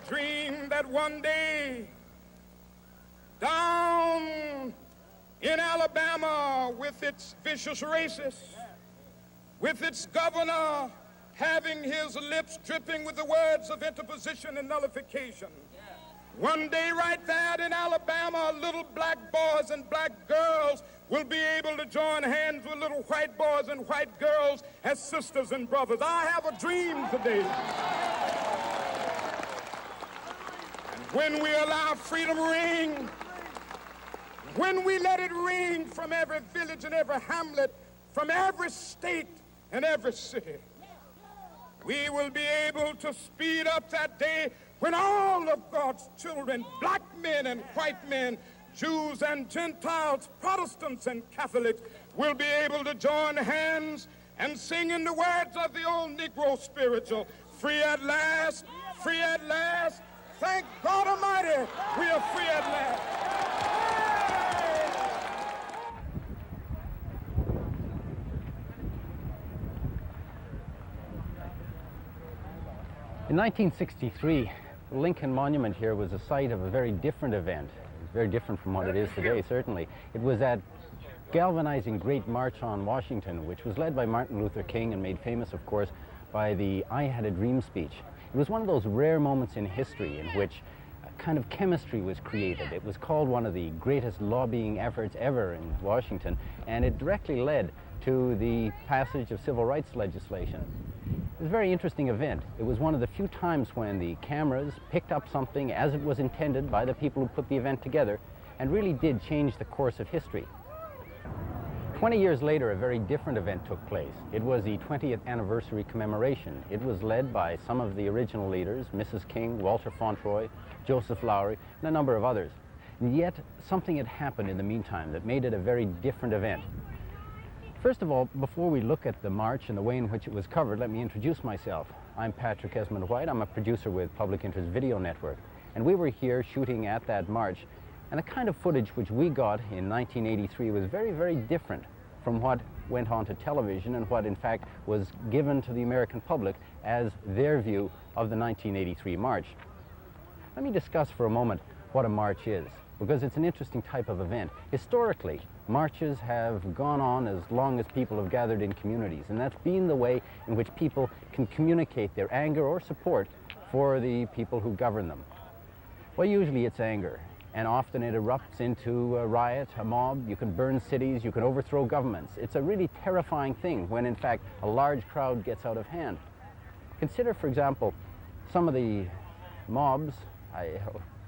dream that one day down in Alabama, with its vicious racists, with its governor having his lips dripping with the words of interposition and nullification, one day right there in Alabama, little black boys and black girls will be able to join hands with little white boys and white girls as sisters and brothers. I have a dream today. And when we allow freedom ring, when we let it ring from every village and every hamlet, from every state and every city, we will be able to speed up that day when all of God's children, black men and white men, Jews and Gentiles, Protestants and Catholics, will be able to join hands and sing in the words of the old Negro spiritual, free at last, free at last. Thank God Almighty, we are free at last. In 1963, the Lincoln Monument here was the site of a very different event. It was very different from what it is today, certainly. It was that galvanizing great march on Washington, which was led by Martin Luther King and made famous, of course, by the I Had a Dream speech. It was one of those rare moments in history in which a kind of chemistry was created. It was called one of the greatest lobbying efforts ever in Washington, and it directly led to the passage of civil rights legislation. It was a very interesting event. It was one of the few times when the cameras picked up something as it was intended by the people who put the event together and really did change the course of history. 20 years later, a very different event took place. It was the 20th anniversary commemoration. It was led by some of the original leaders, Mrs. King, Walter Fauntroy, Joseph Lowry, and a number of others. And yet, something had happened in the meantime that made it a very different event. First of all, before we look at the march and the way in which it was covered, let me introduce myself. I'm Patrick Esmond-White. I'm a producer with Public Interest Video Network. And we were here shooting at that march. And the kind of footage which we got in 1983 was very, very different from what went on to television and what, in fact, was given to the American public as their view of the 1983 march. Let me discuss for a moment what a march is, because it's an interesting type of event. Historically, marches have gone on as long as people have gathered in communities, and that's been the way in which people can communicate their anger or support for the people who govern them. Well, usually it's anger, and often it erupts into a riot, a mob. You can burn cities, you can overthrow governments. It's a really terrifying thing when, in fact, a large crowd gets out of hand. Consider, for example, some of the mobs,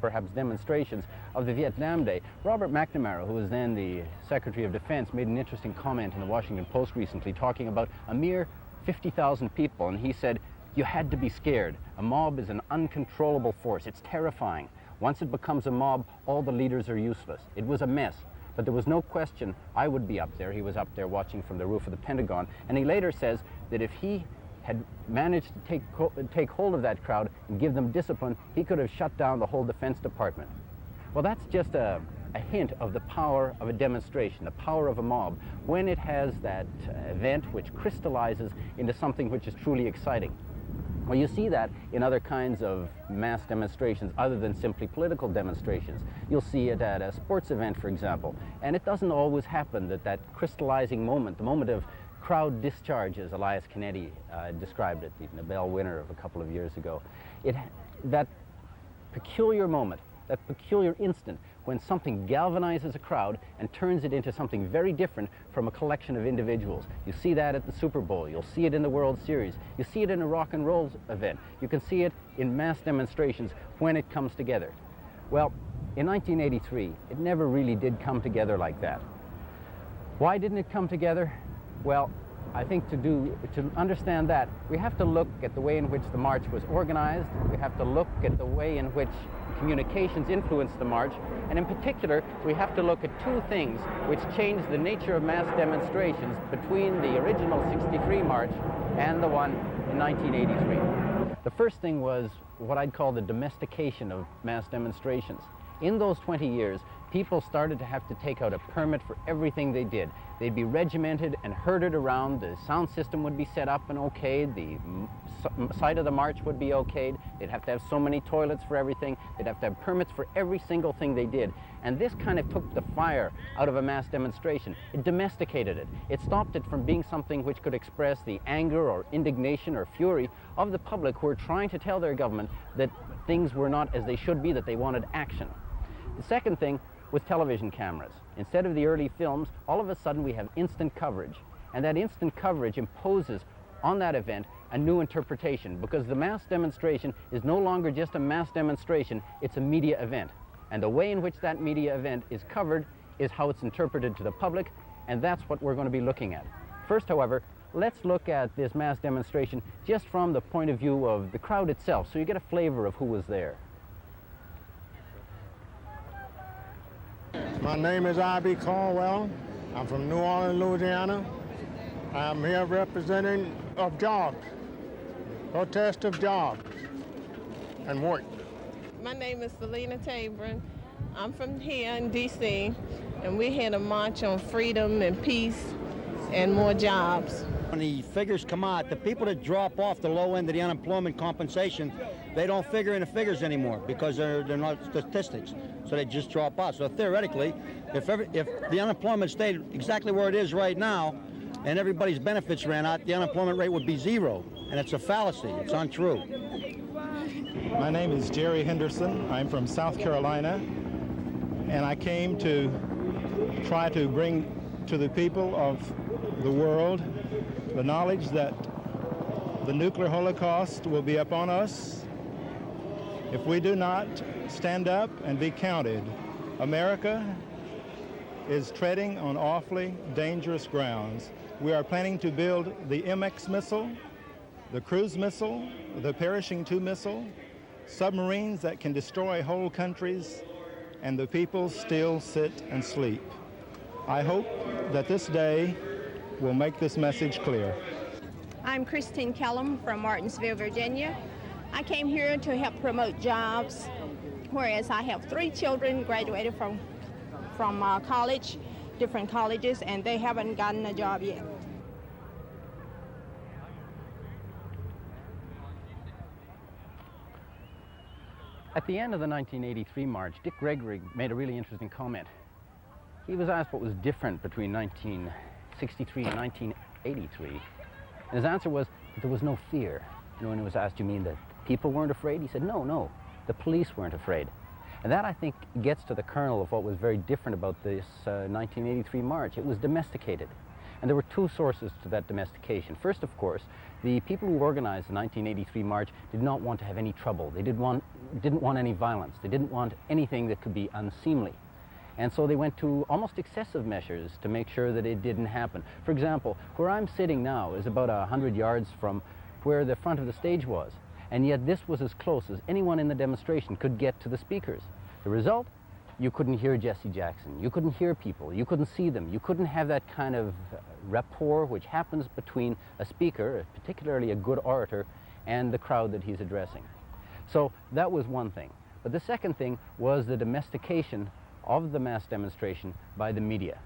perhaps demonstrations of the Vietnam Day. Robert McNamara, who was then the Secretary of Defense, made an interesting comment in the Washington Post recently talking about a mere 50,000 people, and he said, "You had to be scared. A mob is an uncontrollable force. It's terrifying. Once it becomes a mob, all the leaders are useless." It was a mess, but there was no question I would be up there. He was up there watching from the roof of the Pentagon, and he later says that if he had managed to take hold of that crowd and give them discipline, he could have shut down the whole Defense Department. Well, that's just a hint of the power of a demonstration, the power of a mob, when it has that event which crystallizes into something which is truly exciting. Well, you see that in other kinds of mass demonstrations other than simply political demonstrations. You'll see it at a sports event, for example, and it doesn't always happen that crystallizing moment, the moment of crowd discharge, as Elias Canetti described it, the Nobel winner of a couple of years ago. That peculiar moment, that peculiar instant when something galvanizes a crowd and turns it into something very different from a collection of individuals. You see that at the Super Bowl. You'll see it in the World Series. You see it in a rock and roll event. You can see it in mass demonstrations when it comes together. Well, in 1983, it never really did come together like that. Why didn't it come together? Well, I think to understand that, we have to look at the way in which the march was organized. We have to look at the way in which communications influenced the march. And in particular, we have to look at two things which changed the nature of mass demonstrations between the original '63 march and the one in 1983. The first thing was what I'd call the domestication of mass demonstrations. In those 20 years, people started to have to take out a permit for everything they did. They'd be regimented and herded around. The sound system would be set up and okayed. The site of the march would be okayed. They'd have to have so many toilets for everything. They'd have to have permits for every single thing they did. And this kind of took the fire out of a mass demonstration. It domesticated it. It stopped it from being something which could express the anger or indignation or fury of the public who were trying to tell their government that things were not as they should be, that they wanted action. The second thing was television cameras. Instead of the early films, all of a sudden we have instant coverage. And that instant coverage imposes on that event a new interpretation, because the mass demonstration is no longer just a mass demonstration, it's a media event. And the way in which that media event is covered is how it's interpreted to the public, and that's what we're going to be looking at. First, however, let's look at this mass demonstration just from the point of view of the crowd itself, so you get a flavor of who was there. My name is I.B. Caldwell. I'm from New Orleans, Louisiana. I'm here representing of jobs, protest of jobs and work. My name is Selena Tabron. I'm from here in D.C., and we're here to march on freedom and peace and more jobs. When the figures come out, the people that drop off the low end of the unemployment compensation, they don't figure in the figures anymore because they're not statistics, so they just drop out. So theoretically, if the unemployment stayed exactly where it is right now and everybody's benefits ran out, the unemployment rate would be zero, and it's a fallacy. It's untrue. My name is Jerry Henderson. I'm from South Carolina, and I came to try to bring to the people of the world the knowledge that the nuclear holocaust will be upon us if we do not stand up and be counted. America is treading on awfully dangerous grounds. We are planning to build the MX missile, the cruise missile, the Perishing 2 missile, submarines that can destroy whole countries, and the people still sit and sleep. I hope that this day will make this message clear. I'm Christine Kellum from Martinsville, Virginia. I came here to help promote jobs, whereas I have 3 children graduated from college, different colleges, and they haven't gotten a job yet. At the end of the 1983 march, Dick Gregory made a really interesting comment. He was asked what was different between 1963 and 1983. And his answer was that there was no fear. You know, when he was asked, you mean that people weren't afraid? He said, no, the police weren't afraid. And that, I think, gets to the kernel of what was very different about this 1983 march. It was domesticated. And there were 2 sources to that domestication. First, of course, the people who organized the 1983 march did not want to have any trouble. They didn't want any violence. They didn't want anything that could be unseemly. And so they went to almost excessive measures to make sure that it didn't happen. For example, where I'm sitting now is about 100 yards from where the front of the stage was. And yet this was as close as anyone in the demonstration could get to the speakers. The result? You couldn't hear Jesse Jackson. You couldn't hear people. You couldn't see them. You couldn't have that kind of rapport which happens between a speaker, particularly a good orator, and the crowd that he's addressing. So that was one thing. But the second thing was the domestication of the mass demonstration by the media.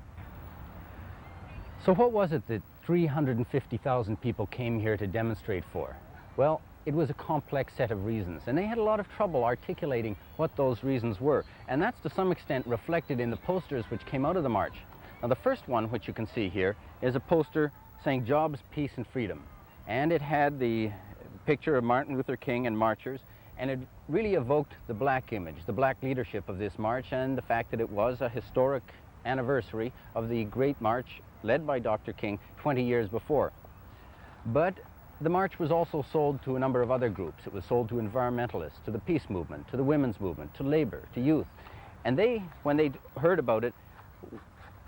So what was it that 350,000 people came here to demonstrate for? Well, it was a complex set of reasons, and they had a lot of trouble articulating what those reasons were. And that's to some extent reflected in the posters which came out of the march. Now, the first one, which you can see here, is a poster saying jobs, peace, and freedom. And it had the picture of Martin Luther King and marchers, and it really evoked the black image, the black leadership of this march, and the fact that it was a historic anniversary of the great march led by Dr. King 20 years before. But the march was also sold to a number of other groups. It was sold to environmentalists, to the peace movement, to the women's movement, to labor, to youth. And they, when they heard about it,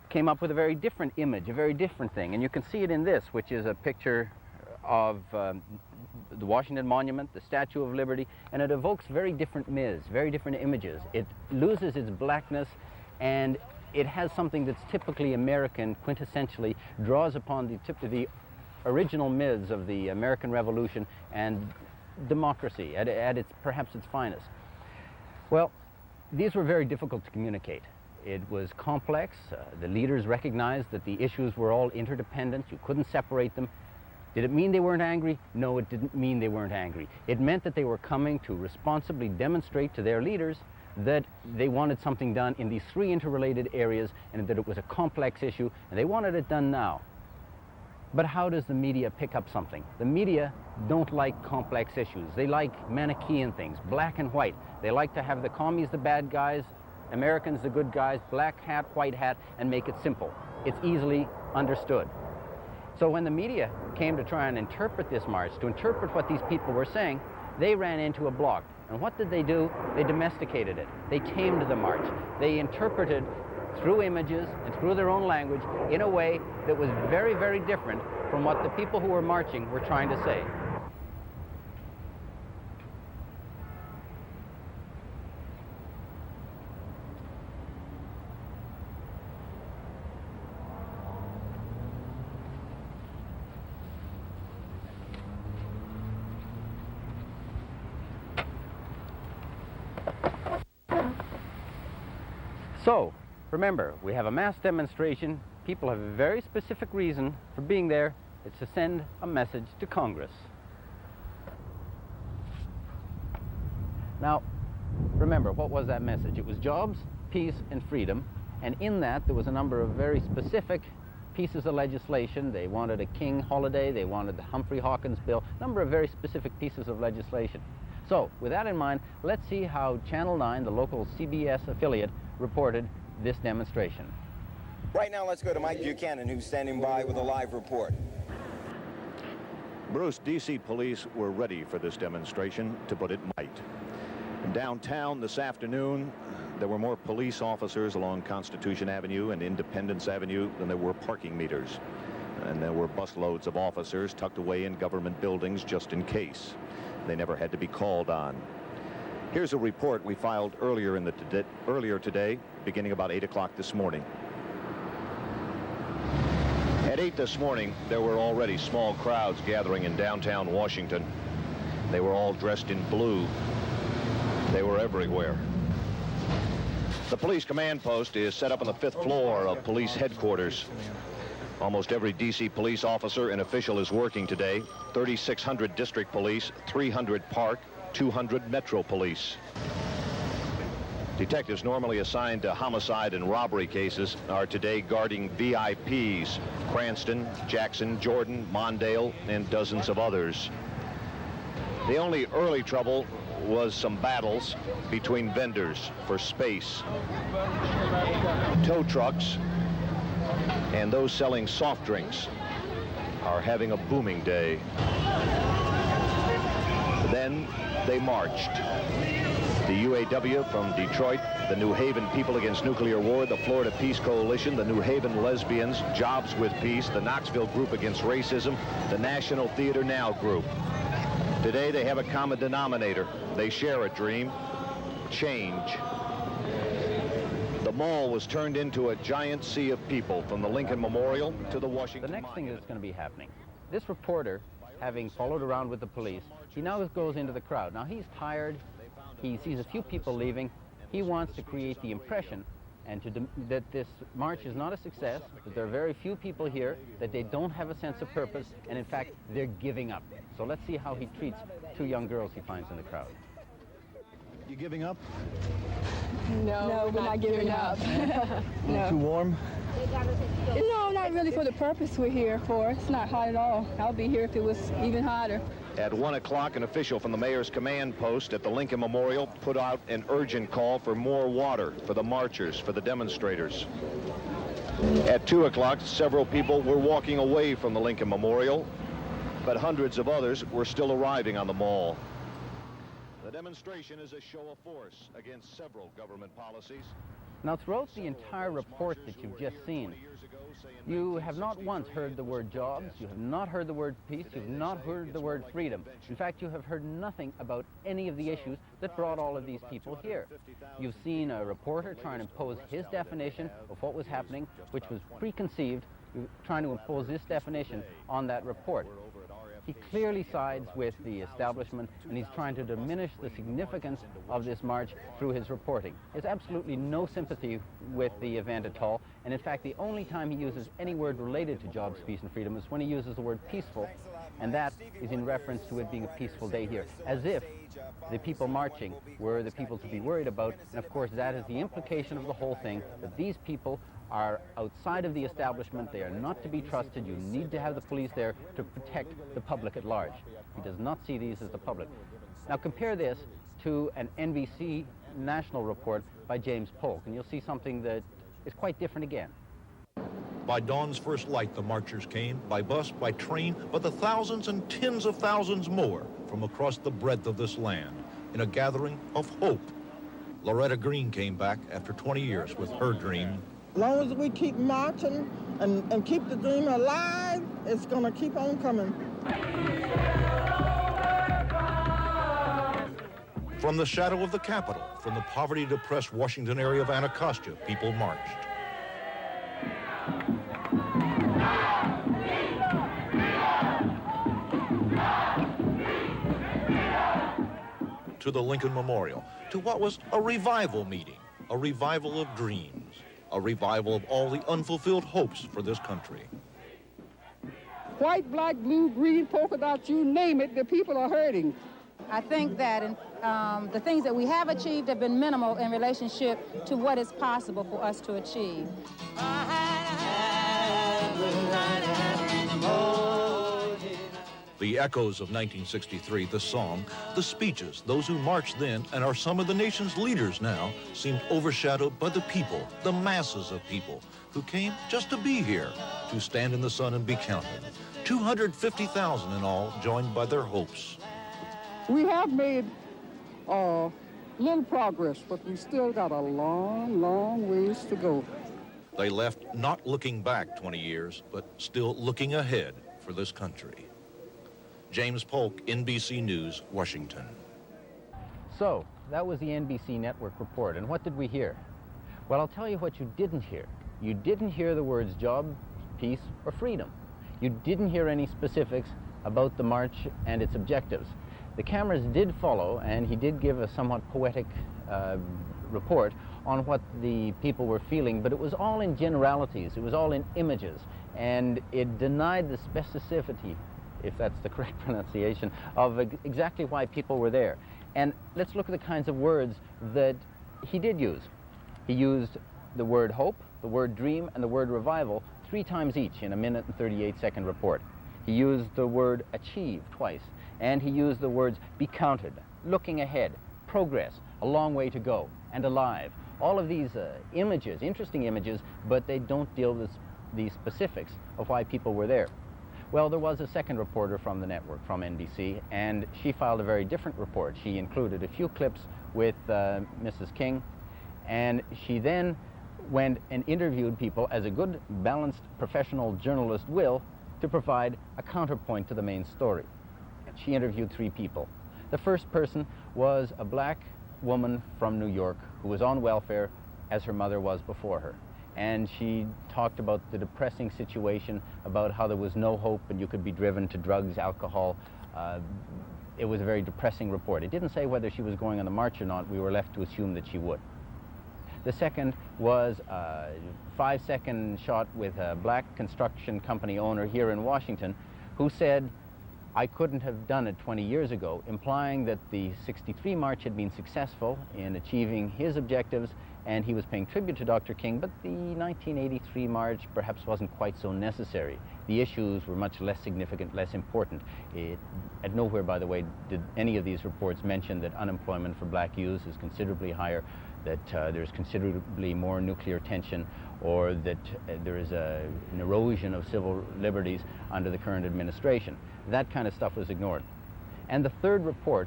came up with a very different image, a very different thing. And you can see it in this, which is a picture of the Washington Monument, the Statue of Liberty, and it evokes very different myths, very different images. It loses its blackness, and it has something that's typically American, quintessentially, draws upon the original myths of the American Revolution and democracy at its perhaps its finest. Well, these were very difficult to communicate. It was complex. The leaders recognized that the issues were all interdependent. You couldn't separate them. Did it mean they weren't angry? No, it didn't mean they weren't angry. It meant that they were coming to responsibly demonstrate to their leaders that they wanted something done in these three interrelated areas and that it was a complex issue and they wanted it done now. But how does the media pick up something? The media don't like complex issues. They like Manichaean things, black and white. They like to have the commies the bad guys, Americans the good guys, black hat, white hat, and make it simple. It's easily understood. So when the media came to try and interpret this march, to interpret what these people were saying, they ran into a block. And what did they do? They domesticated it. They tamed the march. They interpreted through images and through their own language in a way that was very, very different from what the people who were marching were trying to say. So, remember, we have a mass demonstration. People have a very specific reason for being there. It's to send a message to Congress. Now, remember, what was that message? It was jobs, peace, and freedom. And in that, there was a number of very specific pieces of legislation. They wanted a King holiday. They wanted the Humphrey Hawkins bill. A number of very specific pieces of legislation. So, with that in mind, let's see how Channel 9, the local CBS affiliate, reported this demonstration. Right now, let's go to Mike Buchanan, who's standing by with a live report. Bruce, D.C. police were ready for this demonstration, to put it mild. Downtown this afternoon, there were more police officers along Constitution Avenue and Independence Avenue than there were parking meters. And there were busloads of officers tucked away in government buildings just in case. They never had to be called on. Here's a report we filed earlier today, beginning about 8 o'clock this morning. At 8 this morning, there were already small crowds gathering in downtown Washington. They were all dressed in blue. They were everywhere. The police command post is set up on the 5th floor of police headquarters. Almost every D.C. police officer and official is working today. 3,600 district police, 300 park, 200 Metro Police. Detectives normally assigned to homicide and robbery cases are today guarding VIPs, Cranston, Jackson, Jordan, Mondale, and dozens of others. The only early trouble was some battles between vendors for space. Tow trucks and those selling soft drinks are having a booming day. Then they marched. The UAW from Detroit, the New Haven People Against Nuclear War, the Florida Peace Coalition, the New Haven Lesbians, Jobs with Peace, the Knoxville Group Against Racism, the National Theater Now Group. Today they have a common denominator. They share a dream, change. The mall was turned into a giant sea of people from the Lincoln Memorial to the Washington The next thing Monument. that's going to be happening, this reporter, having followed around with the police, he now goes into the crowd. Now he's tired, he sees a few people leaving, he wants to create the impression that this march is not a success, that there are very few people here, that they don't have a sense of purpose, and in fact, they're giving up. So let's see how he treats two young girls he finds in the crowd. You giving up? No, we're not giving up. No. Too warm? No, not really for the purpose we're here for. It's not hot at all. I'll be here if it was even hotter. At 1 o'clock, an official from the mayor's command post at the Lincoln Memorial put out an urgent call for more water for the marchers, for the demonstrators. At 2 o'clock, several people were walking away from the Lincoln Memorial, but hundreds of others were still arriving on the mall. The demonstration is a show of force against several government policies. Now, throughout the entire report that you've just seen, you have not once heard the word jobs, you have not heard the word peace, you have not heard the word freedom. In fact, you have heard nothing about any of the issues that brought all of these people here. You've seen a reporter trying to impose his definition of what was happening, which was preconceived, trying to impose this definition on that report. He clearly sides with the establishment, and he's trying to diminish the significance of this march through his reporting. There's absolutely no sympathy with the event at all, and in fact the only time he uses any word related to jobs, peace and freedom is when he uses the word peaceful, and that is in reference to it being a peaceful day here, as if the people marching were the people to be worried about. And of course that is the implication of the whole thing, that these people are outside of the establishment. They are not to be trusted. You need to have the police there to protect the public at large. He does not see these as the public. Now compare this to an NBC national report by James Polk, and you'll see something that is quite different again. By dawn's first light, the marchers came, by bus, by train, but the thousands and tens of thousands more from across the breadth of this land, in a gathering of hope. Loretta Green came back after 20 years with her dream. As long as we keep marching and keep the dream alive, it's going to keep on coming. From the shadow of the Capitol, from the poverty-depressed Washington area of Anacostia, people marched. To the Lincoln Memorial, to what was a revival meeting, a revival of dreams, a revival of all the unfulfilled hopes for this country. White, black, blue, green, polka dots, you name it, the people are hurting. I think that the things that we have achieved have been minimal in relationship to what is possible for us to achieve. The echoes of 1963, the song, the speeches, those who marched then and are some of the nation's leaders now, seemed overshadowed by the people, the masses of people, who came just to be here, to stand in the sun and be counted. 250,000 in all, joined by their hopes. We have made little progress, but we still got a long, long ways to go. They left not looking back 20 years, but still looking ahead for this country. James Polk, NBC News, Washington. So, that was the NBC Network report, and what did we hear? Well, I'll tell you what you didn't hear. You didn't hear the words job, peace, or freedom. You didn't hear any specifics about the march and its objectives. The cameras did follow, and he did give a somewhat poetic report on what the people were feeling, but it was all in generalities, it was all in images, and it denied the specificity, if that's the correct pronunciation, of exactly why people were there. And let's look at the kinds of words that he did use. He used the word hope, the word dream, and the word revival 3 times each in a 1 minute and 38-second report. He used the word achieve twice, and he used the words be counted, looking ahead, progress, a long way to go, and alive. All of these images, interesting images, but they don't deal with the specifics of why people were there. Well, there was a second reporter from the network, from NBC, and she filed a very different report. She included a few clips with Mrs. King, and she then went and interviewed people, as a good, balanced, professional journalist will, to provide a counterpoint to the main story. She interviewed 3 people. The first person was a black woman from New York who was on welfare, as her mother was before her. And she talked about the depressing situation, about how there was no hope and you could be driven to drugs, alcohol. It was a very depressing report. It didn't say whether she was going on the march or not. We were left to assume that she would. The second was a 5-second shot with a black construction company owner here in Washington who said, I couldn't have done it 20 years ago, implying that the '63 march had been successful in achieving his objectives, and he was paying tribute to Dr. King, but the 1983 march perhaps wasn't quite so necessary. The issues were much less significant, less important. At nowhere, by the way, did any of these reports mention that unemployment for black youths is considerably higher, that there's considerably more nuclear tension, or that there is an erosion of civil liberties under the current administration. That kind of stuff was ignored. And the third report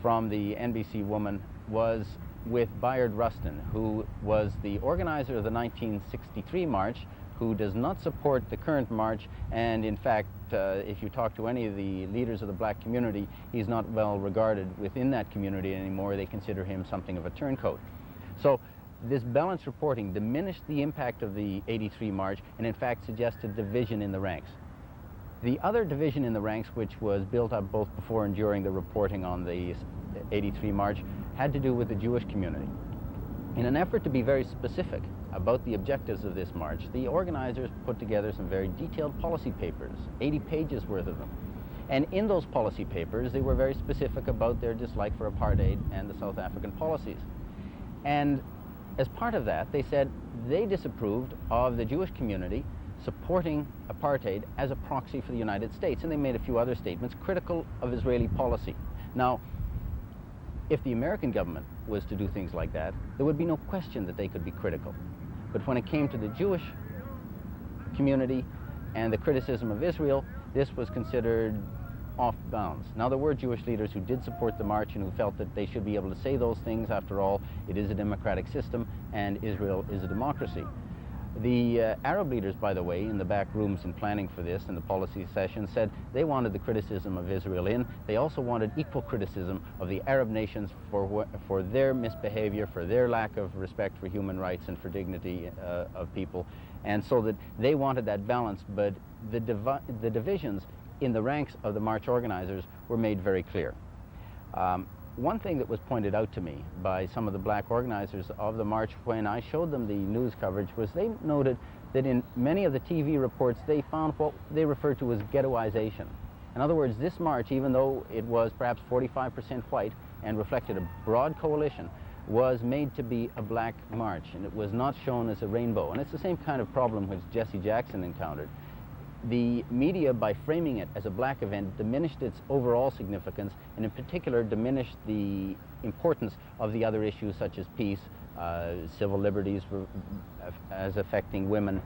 from the NBC woman was with Bayard Rustin, who was the organizer of the 1963 march, who does not support the current march, and in fact, if you talk to any of the leaders of the black community, he's not well regarded within that community anymore. They consider him something of a turncoat. So this balanced reporting diminished the impact of the '83 march and in fact suggested division in the ranks. The other division in the ranks, which was built up both before and during the reporting on the 83 march, had to do with the Jewish community. In an effort to be very specific about the objectives of this march, the organizers put together some very detailed policy papers, 80 pages worth of them. And in those policy papers, they were very specific about their dislike for apartheid and the South African policies. And as part of that, they said they disapproved of the Jewish community supporting apartheid as a proxy for the United States, and they made a few other statements critical of Israeli policy. Now, if the American government was to do things like that, there would be no question that they could be critical. But when it came to the Jewish community and the criticism of Israel, this was considered off bounds. Now, there were Jewish leaders who did support the march and who felt that they should be able to say those things. After all, it is a democratic system and Israel is a democracy. The Arab leaders, by the way, in the back rooms in planning for this and the policy session, said they wanted the criticism of Israel in. They also wanted equal criticism of the Arab nations for their misbehavior, for their lack of respect for human rights and for dignity of people. And so that they wanted that balance, but the divisions in the ranks of the march organizers were made very clear. One thing that was pointed out to me by some of the black organizers of the march when I showed them the news coverage was they noted that in many of the TV reports they found what they referred to as ghettoization. In other words, this march, even though it was perhaps 45% white and reflected a broad coalition, was made to be a black march, and it was not shown as a rainbow. And it's the same kind of problem which Jesse Jackson encountered. The media, by framing it as a black event, diminished its overall significance, and in particular diminished the importance of the other issues such as peace, civil liberties as affecting women,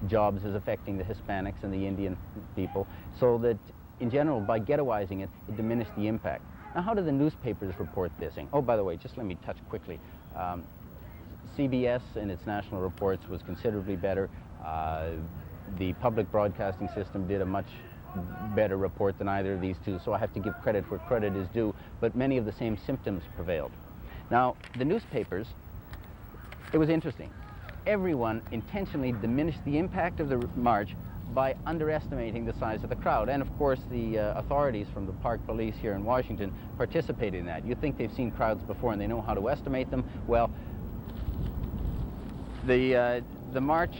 jobs as affecting the Hispanics and the Indian people, so that in general, by ghettoizing it, it diminished the impact. Now, how do the newspapers report this thing? Oh, by the way, just let me touch quickly. CBS in its national reports was considerably better. The public broadcasting system did a much better report than either of these two, so I have to give credit where credit is due, but many of the same symptoms prevailed. Now, the newspapers, it was interesting. Everyone intentionally diminished the impact of the march by underestimating the size of the crowd, and of course the authorities from the Park Police here in Washington participated in that. You think they've seen crowds before and they know how to estimate them? Well, the march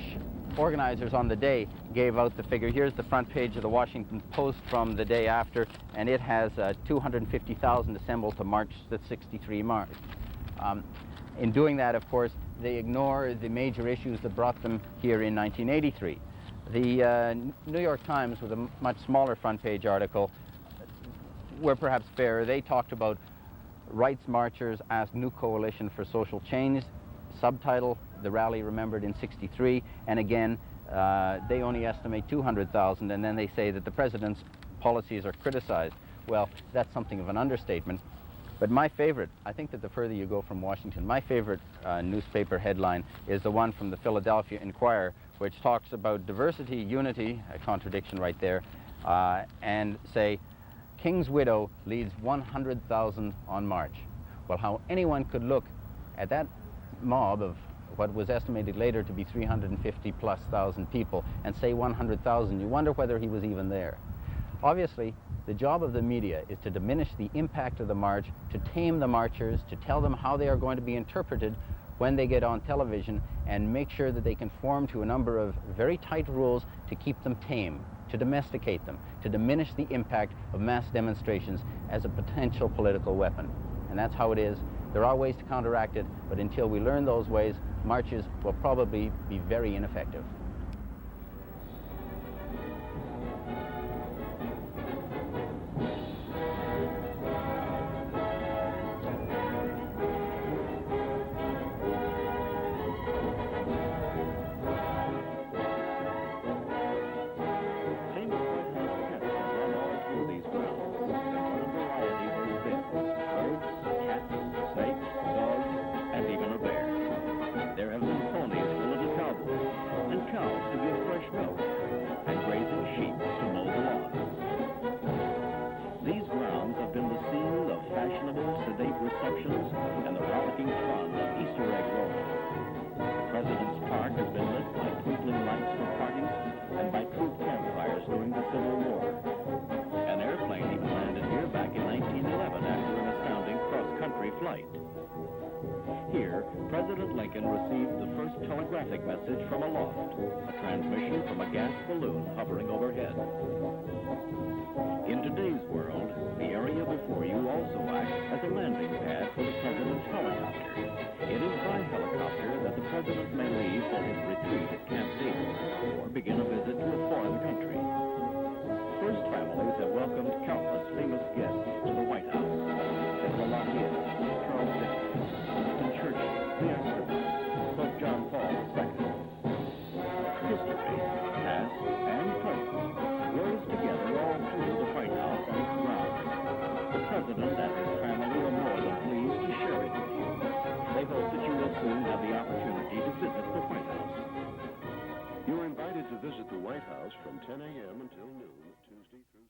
organizers on the day gave out the figure. Here's the front page of the Washington Post from the day after, and it has 250,000 assembled to march the 63 march. In doing that, of course, they ignore the major issues that brought them here in 1983. The New York Times, with a much smaller front page article, were perhaps fairer. They talked about rights marchers ask new coalition for social change. Subtitle, the rally remembered in 63, and again, they only estimate 200,000, and then they say that the president's policies are criticized. Well, that's something of an understatement. But my favorite, I think that the further you go from Washington, my favorite newspaper headline is the one from the Philadelphia Inquirer, which talks about diversity, unity, a contradiction right there, and say, King's widow leads 100,000 on march. Well, how anyone could look at that mob of what was estimated later to be 350,000+ people and say 100,000, you wonder whether he was even there. Obviously, the job of the media is to diminish the impact of the march, to tame the marchers, to tell them how they are going to be interpreted when they get on television, and make sure that they conform to a number of very tight rules to keep them tame, to domesticate them, to diminish the impact of mass demonstrations as a potential political weapon. And that's how it is. There are ways to counteract it, but until we learn those ways, marches will probably be very ineffective. helicopter, President Lincoln received the first telegraphic message from a loft, a transmission from a gas balloon hovering overhead. In today's world, the area before you also acts as a landing pad for the President's helicopter. It is by helicopter that the President may leave for his retreat at Camp David or begin a visit to a foreign country. First families have welcomed countless famous guests to the White House. Deborah Lafayette, Charles Dickens, Winston Churchill, the activism, Pope John Paul II. History, past and present, rolls together all through the White House and its grounds. The President and his family are more than pleased to share it with you. They hope that you will soon have the opportunity to visit the White House. You're invited to visit the White House from 10 a.m. until noon, Tuesday through